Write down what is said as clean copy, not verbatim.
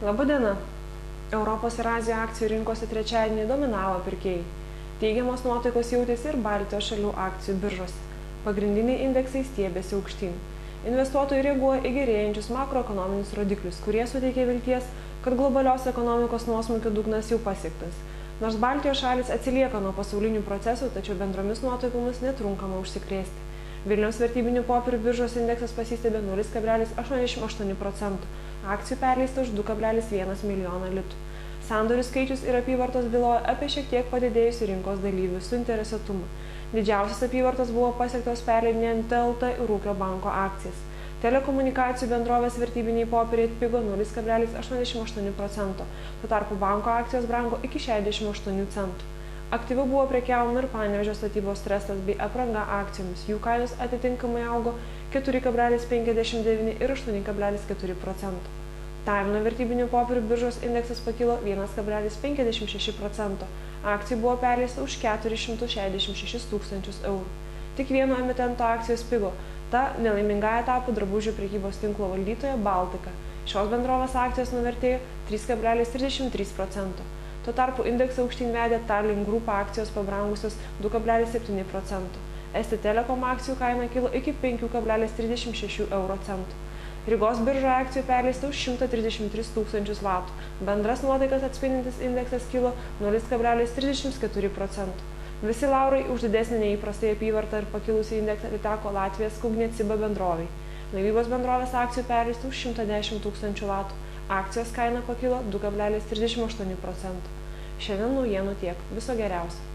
Labadiena! Europos ir Azijos akcijų rinkose trečiadienį dominavo pirkėjai. Teigiamos nuotaikos jautėsi ir Baltijos šalių akcijų biržose. Pagrindiniai indeksai stiebėsi aukštyn. Investuotojai reaguoja į gerėjančius makroekonominius rodiklius, kurie suteikia vilties, kad globalios ekonomikos nuosmukio dugnas jau pasiektas. Nors Baltijos šalis atsilieka nuo pasaulinių procesų, tačiau bendromis nuotaikomis netrunkama užsikrėsti. Vilniaus vertybinių popierių biržos indeksas pasistiebė 0,88%, akcijų perleista už 2,1 milijoną litų. Sandorių skaičius ir apyvartos byloja apie šiek tiek padidėjusių rinkos dalyvių suinteresuotumą. Didžiausias apyvartos buvo pasiektos perleidinėjant TLT ir Ūkio banko akcijas. Telekomunikacijų bendrovės vertybiniai popieriai atpigo 0,88%, tuo tarpu banko akcijos brango iki 68 centų. Aktyviau buvo prekiaujama ir Panevėžio statybos trestas bei apranga akcijomis. Jų kainos atitinkamai augo 4,59 ir 8,4%. Talino vertybinių popierių biržos indeksas pakilo 1,56%. Akcijų buvo perleista už 466 tūkstančius eurų. Tik vieno emitento akcijos pigo. Ta nelaimingąja tapo drabužių prekybos tinklo valdytoja Baltika. Šios bendrovės akcijos nuvertėjo 3,33%. Tuo tarpu indeksą aukštyn vedė Tallink Group akcijos pabrangusios 2,7%. Esti Telekom akcijų kaina kilo iki 5,36 euro centų. Rygos biržoje akcijų perleista už 133 tūkstančius latų. Bendras nuotaikas atspindintis indeksas kilo 0,34%. Visi laurai už didesnį neįprastai apyvartą ir pakilusį indeksą atiteko Latvijos Kugnė Ciba bendrovei. Laivybos bendrovės akcijų perleista už 110 tūkstančių latų. Akcijos kaina pakilo 2,38%. Šiandien naujienų tiek. Viso geriausio.